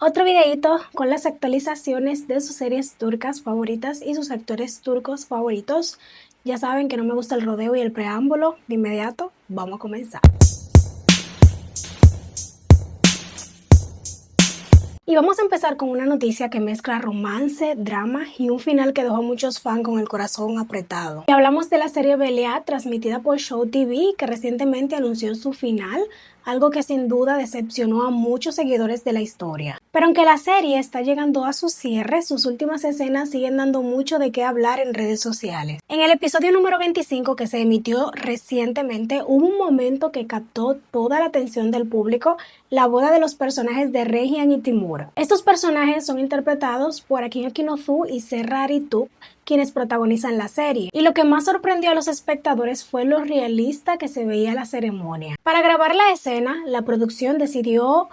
Otro videito con las actualizaciones de sus series turcas favoritas y sus actores turcos favoritos. Ya saben que no me gusta el rodeo y el preámbulo. De inmediato, vamos a comenzar. Y vamos a empezar con una noticia que mezcla romance, drama y un final que dejó a muchos fans con el corazón apretado. Y hablamos de la serie Veliad, transmitida por Show TV, que recientemente anunció su final, algo que sin duda decepcionó a muchos seguidores de la historia. Pero aunque la serie está llegando a su cierre, sus últimas escenas siguen dando mucho de qué hablar en redes sociales. En el episodio número 25 que se emitió recientemente, hubo un momento que captó toda la atención del público: la boda de los personajes de Regian y Timur. Estos personajes son interpretados por Akin Akinofú y Serra Aritup, quienes protagonizan la serie. Y lo que más sorprendió a los espectadores fue lo realista que se veía la ceremonia. Para grabar la escena, la producción decidió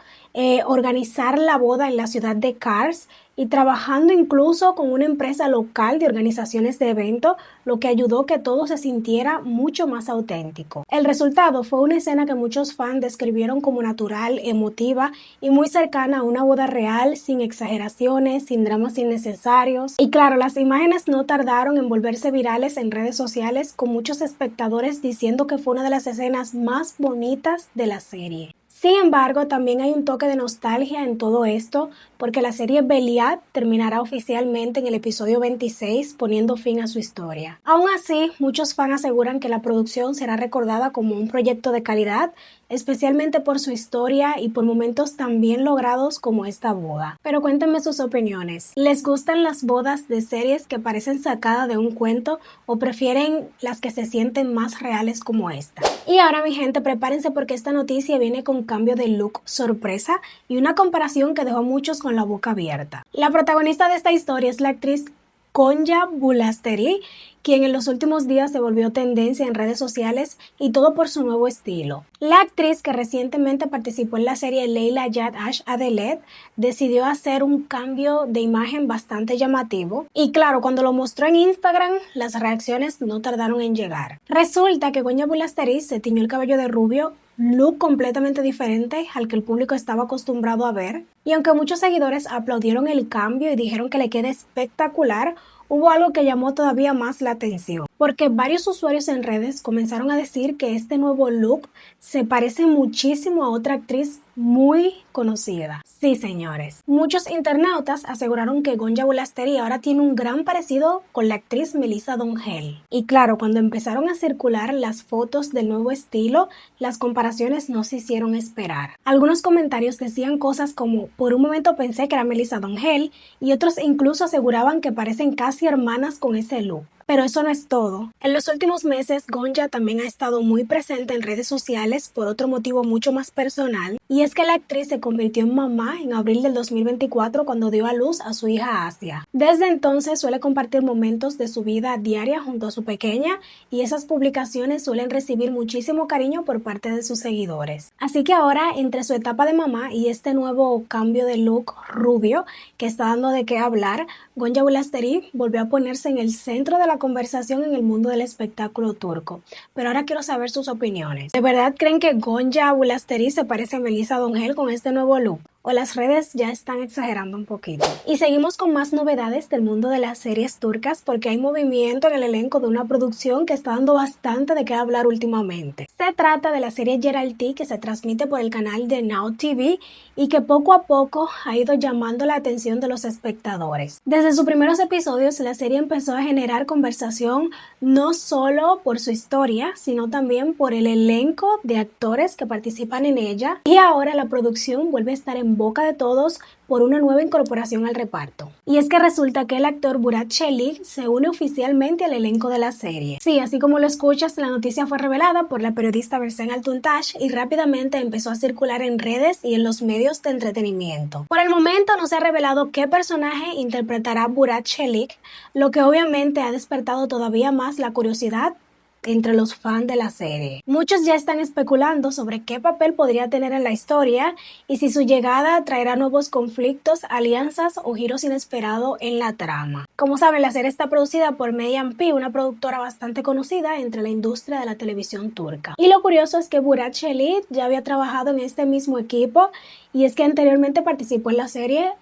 organizar la boda en la ciudad de Kars y trabajando incluso con una empresa local de organizaciones de eventos, lo que ayudó que todo se sintiera mucho más auténtico. El resultado fue una escena que muchos fans describieron como natural, emotiva y muy cercana a una boda real, sin exageraciones, sin dramas innecesarios. Y claro, las imágenes no tardaron en volverse virales en redes sociales, con muchos espectadores diciendo que fue una de las escenas más bonitas de la serie. Sin embargo, también hay un toque de nostalgia en todo esto, porque la serie Veliad terminará oficialmente en el episodio 26, poniendo fin a su historia. Aún así, muchos fans aseguran que la producción será recordada como un proyecto de calidad, especialmente por su historia y por momentos tan bien logrados como esta boda. Pero cuéntenme sus opiniones. ¿Les gustan las bodas de series que parecen sacadas de un cuento o prefieren las que se sienten más reales como esta? Y ahora, mi gente, prepárense porque esta noticia viene con cambio de look sorpresa y una comparación que dejó a muchos con la boca abierta. La protagonista de esta historia es la actriz Gonja Bulasteri, quien en los últimos días se volvió tendencia en redes sociales, y todo por su nuevo estilo. La actriz, que recientemente participó en la serie Leila Yad Ash Adelet, decidió hacer un cambio de imagen bastante llamativo, y claro, cuando lo mostró en Instagram, las reacciones no tardaron en llegar. Resulta que Gonja Bulasteri se tiñó el cabello de rubio, look completamente diferente al que el público estaba acostumbrado a ver, y aunque muchos seguidores aplaudieron el cambio y dijeron que le queda espectacular, hubo algo que llamó todavía más la atención, porque varios usuarios en redes comenzaron a decir que este nuevo look se parece muchísimo a otra actriz muy conocida. Sí, señores. Muchos internautas aseguraron que Gonja Bulasteri ahora tiene un gran parecido con la actriz Melissa Dongel. Y claro, cuando empezaron a circular las fotos del nuevo estilo, las comparaciones no se hicieron esperar. Algunos comentarios decían cosas como: por un momento pensé que era Melissa Dongel, y otros incluso aseguraban que parecen casi hermanas con ese look. Pero eso no es todo. En los últimos meses, Gonja también ha estado muy presente en redes sociales por otro motivo mucho más personal, y es que la actriz se convirtió en mamá en abril del 2024 cuando dio a luz a su hija Asia. Desde entonces suele compartir momentos de su vida diaria junto a su pequeña, y esas publicaciones suelen recibir muchísimo cariño por parte de sus seguidores. Así que ahora, entre su etapa de mamá y este nuevo cambio de look rubio que está dando de qué hablar, Gonja Bulasteri volvió a ponerse en el centro de la conversación en el mundo del espectáculo turco. Pero ahora quiero saber sus opiniones. ¿De verdad creen que Gonja Bulasteri se parece a Melissa Dongel con este nuevo look? ¿O las redes ya están exagerando un poquito? Y seguimos con más novedades del mundo de las series turcas, porque hay movimiento en el elenco de una producción que está dando bastante de qué hablar últimamente. Se trata de la serie Geralti, que se transmite por el canal de Now TV y que poco a poco ha ido llamando la atención de los espectadores. Desde sus primeros episodios, la serie empezó a generar conversación no solo por su historia, sino también por el elenco de actores que participan en ella, y ahora la producción vuelve a estar en boca de todos por una nueva incorporación al reparto. Y es que resulta que el actor Burak Çelik se une oficialmente al elenco de la serie. Sí, así como lo escuchas, la noticia fue revelada por la periodista Bersen Altuntaş y rápidamente empezó a circular en redes y en los medios de entretenimiento. Por el momento no se ha revelado qué personaje interpretará Burak Çelik, lo que obviamente ha despertado todavía más la curiosidad entre los fans de la serie. Muchos ya están especulando sobre qué papel podría tener en la historia y si su llegada traerá nuevos conflictos, alianzas o giros inesperados en la trama. Como saben, la serie está producida por Median P, una productora bastante conocida entre la industria de la televisión turca. Y lo curioso es que Burak Çelik ya había trabajado en este mismo equipo y es que anteriormente participó en la serie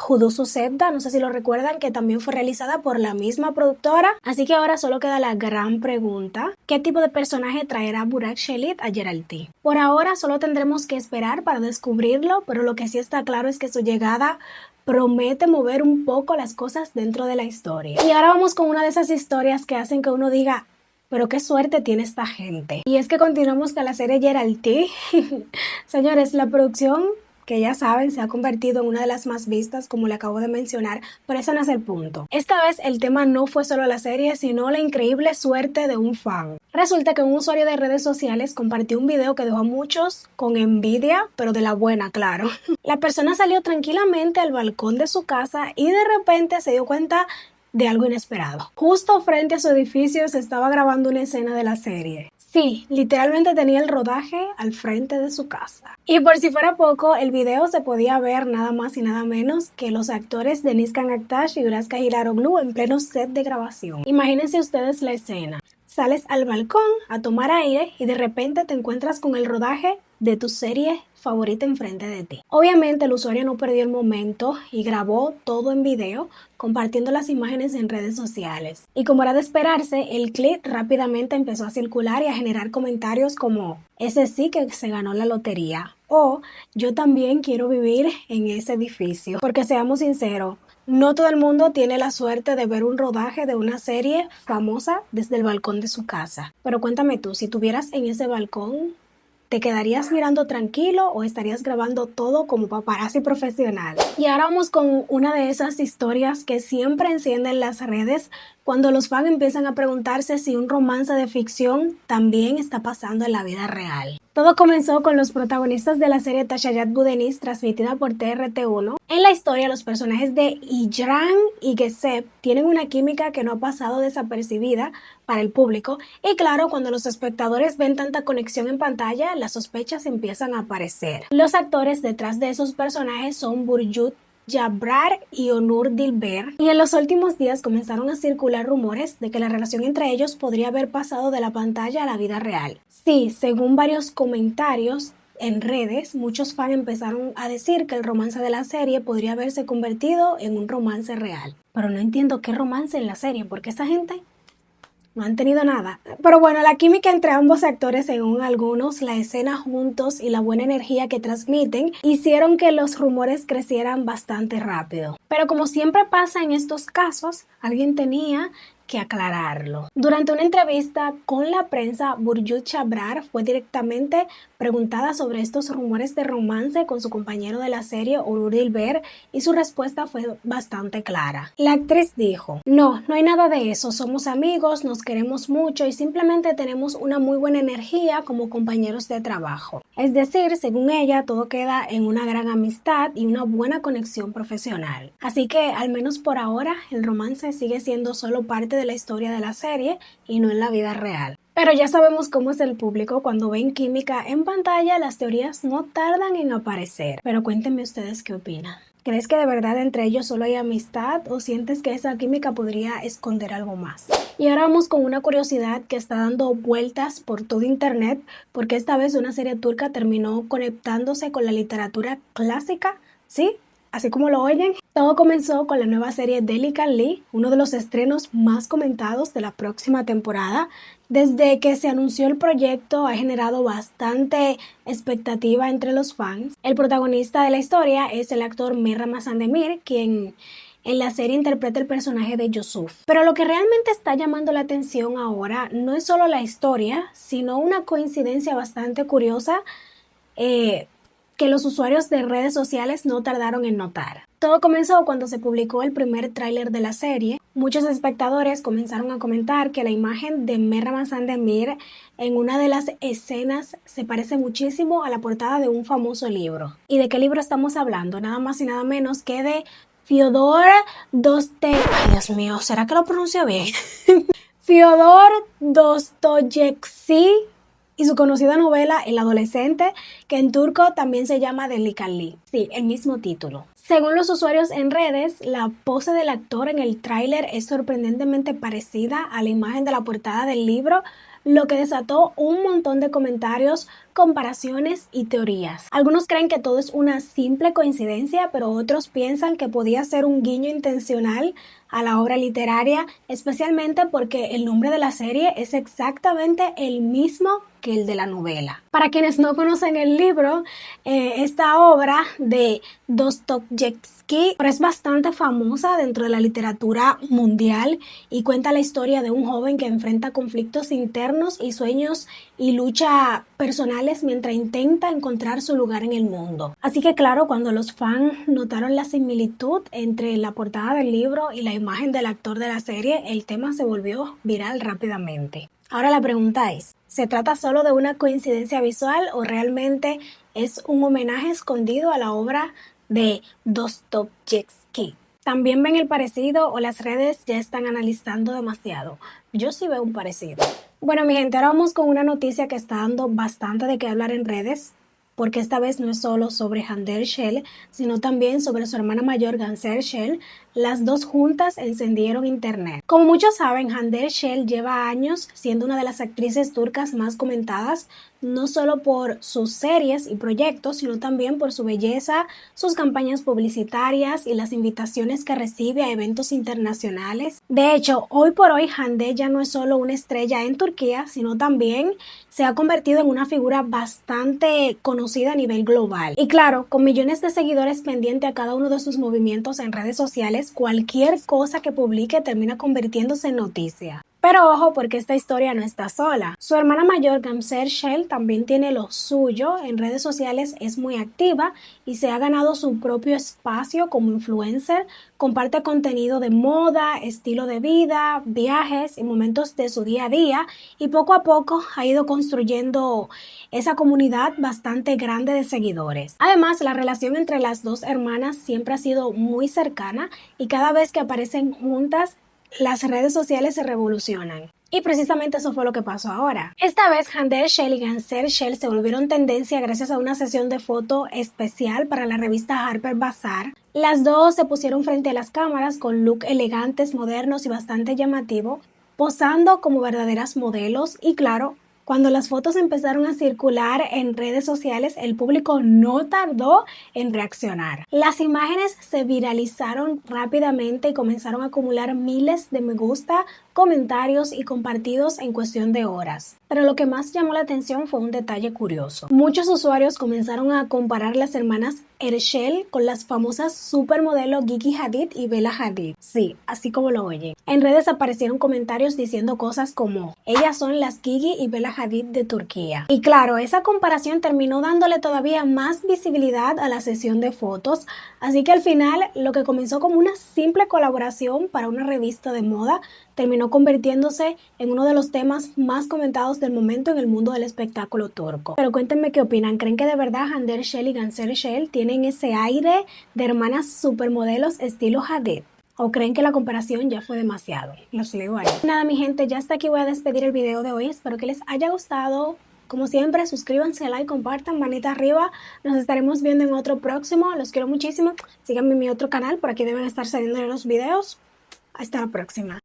Hudusu Sevda, no sé si lo recuerdan, que también fue realizada por la misma productora. Así que ahora solo queda la gran pregunta: ¿qué tipo de personaje traerá Burak Çelik a Geralti? Por ahora solo tendremos que esperar para descubrirlo, pero lo que sí está claro es que su llegada promete mover un poco las cosas dentro de la historia. Y ahora vamos con una de esas historias que hacen que uno diga: pero qué suerte tiene esta gente. Y es que continuamos con la serie Geralti. Señores, la producción, que ya saben, se ha convertido en una de las más vistas, como le acabo de mencionar, pero ese no es el punto. Esta vez el tema no fue solo la serie, sino la increíble suerte de un fan. Resulta que un usuario de redes sociales compartió un video que dejó a muchos con envidia, pero de la buena, claro. La persona salió tranquilamente al balcón de su casa y de repente se dio cuenta de algo inesperado. Justo frente a su edificio se estaba grabando una escena de la serie. Sí, literalmente tenía el rodaje al frente de su casa. Y por si fuera poco, el video se podía ver nada más y nada menos que los actores Denizcan Aktaş y Urazka Hilaroglu en pleno set de grabación. Imagínense ustedes la escena. Sales al balcón a tomar aire y de repente te encuentras con el rodaje de tu serie favorita enfrente de ti. Obviamente el usuario no perdió el momento y grabó todo en video, compartiendo las imágenes en redes sociales. Y como era de esperarse, el clip rápidamente empezó a circular y a generar comentarios como: ese sí que se ganó la lotería, o yo también quiero vivir en ese edificio. Porque seamos sinceros, no todo el mundo tiene la suerte de ver un rodaje de una serie famosa desde el balcón de su casa. Pero cuéntame tú, si estuvieras en ese balcón, ¿te quedarías mirando tranquilo o estarías grabando todo como paparazzi profesional? Y ahora vamos con una de esas historias que siempre encienden las redes cuando los fans empiezan a preguntarse si un romance de ficción también está pasando en la vida real. Todo comenzó con los protagonistas de la serie Tashayat Budeniz, transmitida por TRT1. En la historia, los personajes de Ijran y Gesep tienen una química que no ha pasado desapercibida para el público, y claro, cuando los espectadores ven tanta conexión en pantalla, las sospechas empiezan a aparecer. Los actores detrás de esos personajes son Burcu Jabbar y Onur Dilber, y en los últimos días comenzaron a circular rumores de que la relación entre ellos podría haber pasado de la pantalla a la vida real. Sí, según varios comentarios en redes, muchos fans empezaron a decir que el romance de la serie podría haberse convertido en un romance real. Pero no entiendo qué romance en la serie, porque esa gente no han tenido nada. Pero bueno, la química entre ambos actores, según algunos, la escena juntos y la buena energía que transmiten, hicieron que los rumores crecieran bastante rápido. Pero como siempre pasa en estos casos, alguien tenía que aclararlo. Durante una entrevista con la prensa, Burcu Jabbar fue directamente preguntada sobre estos rumores de romance con su compañero de la serie, Onur Dilber, y su respuesta fue bastante clara. La actriz dijo: no hay nada de eso, somos amigos, nos queremos mucho y simplemente tenemos una muy buena energía como compañeros de trabajo. Es decir, según ella, todo queda en una gran amistad y una buena conexión profesional. Así que, al menos por ahora, el romance sigue siendo solo parte de la historia de la serie y no en la vida real. Pero ya sabemos cómo es el público: cuando ven química en pantalla, las teorías no tardan en aparecer. Pero cuéntenme ustedes qué opinan. ¿Crees que de verdad entre ellos solo hay amistad o sientes que esa química podría esconder algo más? Y ahora vamos con una curiosidad que está dando vueltas por todo internet, porque esta vez una serie turca terminó conectándose con la literatura clásica, ¿sí? Así como lo oyen. Todo comenzó con la nueva serie Delicanlı, uno de los estrenos más comentados de la próxima temporada. Desde que se anunció el proyecto ha generado bastante expectativa entre los fans. El protagonista de la historia es el actor Mehran Sandemir, quien en la serie interpreta el personaje de Yusuf. Pero lo que realmente está llamando la atención ahora no es solo la historia, sino una coincidencia bastante curiosa que los usuarios de redes sociales no tardaron en notar. Todo comenzó cuando se publicó el primer tráiler de la serie. Muchos espectadores comenzaron a comentar que la imagen de Mehran Sandemir en una de las escenas se parece muchísimo a la portada de un famoso libro. ¿Y de qué libro estamos hablando? Nada más y nada menos que de Fyodor Dostoyevsky. Ay, Dios mío, ¿será que lo pronuncio bien? Fyodor Dostoyevsky y su conocida novela El adolescente, que en turco también se llama Delikanlı. Sí, el mismo título. Según los usuarios en redes, la pose del actor en el tráiler es sorprendentemente parecida a la imagen de la portada del libro, lo que desató un montón de comentarios, comparaciones y teorías. Algunos creen que todo es una simple coincidencia, pero otros piensan que podía ser un guiño intencional a la obra literaria, especialmente porque el nombre de la serie es exactamente el mismo que el de la novela. Para quienes no conocen el libro, esta obra de Dostoyevsky es bastante famosa dentro de la literatura mundial y cuenta la historia de un joven que enfrenta conflictos internos y sueños y lucha personales mientras intenta encontrar su lugar en el mundo. Así que claro, cuando los fans notaron la similitud entre la portada del libro y la imagen del actor de la serie, el tema se volvió viral rápidamente. Ahora la pregunta es, ¿se trata solo de una coincidencia visual o realmente es un homenaje escondido a la obra de Dostoyevsky? ¿También ven el parecido o las redes ya están analizando demasiado? Yo sí veo un parecido. Bueno, mi gente, ahora vamos con una noticia que está dando bastante de qué hablar en redes, porque esta vez no es solo sobre Hande Erçel, sino también sobre su hermana mayor Gamze Erçel. Las dos juntas encendieron internet. Como muchos saben, Hande Erçel lleva años siendo una de las actrices turcas más comentadas, no solo por sus series y proyectos, sino también por su belleza, sus campañas publicitarias y las invitaciones que recibe a eventos internacionales. De hecho, hoy por hoy Hande ya no es solo una estrella en Turquía, sino también se ha convertido en una figura bastante conocida a nivel global. Y claro, con millones de seguidores pendientes a cada uno de sus movimientos en redes sociales, cualquier cosa que publique termina convirtiéndose en noticia. Pero ojo, porque esta historia no está sola. Su hermana mayor, Gamze Erçel, también tiene lo suyo. En redes sociales es muy activa y se ha ganado su propio espacio como influencer. Comparte contenido de moda, estilo de vida, viajes y momentos de su día a día. Y poco a poco ha ido construyendo esa comunidad bastante grande de seguidores. Además, la relación entre las dos hermanas siempre ha sido muy cercana y cada vez que aparecen juntas, las redes sociales se revolucionan. Y precisamente eso fue lo que pasó ahora. Esta vez Hande Erçel y Gamze Erçel se volvieron tendencia gracias a una sesión de foto especial para la revista Harper Bazaar. Las dos se pusieron frente a las cámaras con look elegantes, modernos y bastante llamativo, posando como verdaderas modelos y claro, cuando las fotos empezaron a circular en redes sociales, el público no tardó en reaccionar. Las imágenes se viralizaron rápidamente y comenzaron a acumular miles de me gusta, comentarios y compartidos en cuestión de horas. Pero lo que más llamó la atención fue un detalle curioso. Muchos usuarios comenzaron a comparar las hermanas Erçel con las famosas supermodelos Gigi Hadid y Bella Hadid. Sí, así como lo oyen. En redes aparecieron comentarios diciendo cosas como ellas son las Gigi y Bella Hadid de Turquía. Y claro, esa comparación terminó dándole todavía más visibilidad a la sesión de fotos, así que al final lo que comenzó como una simple colaboración para una revista de moda terminó convirtiéndose en uno de los temas más comentados del momento en el mundo del espectáculo turco. Pero cuéntenme qué opinan. ¿Creen que de verdad Hande Erçel y Gamze Erçel tienen ese aire de hermanas supermodelos estilo Hadid? ¿O creen que la comparación ya fue demasiado? Los leo ahí. Nada, mi gente, ya hasta aquí voy a despedir el video de hoy. Espero que les haya gustado. Como siempre, suscríbanse, like, compartan, manita arriba. Nos estaremos viendo en otro próximo. Los quiero muchísimo. Síganme en mi otro canal. Por aquí deben estar saliendo los videos. Hasta la próxima.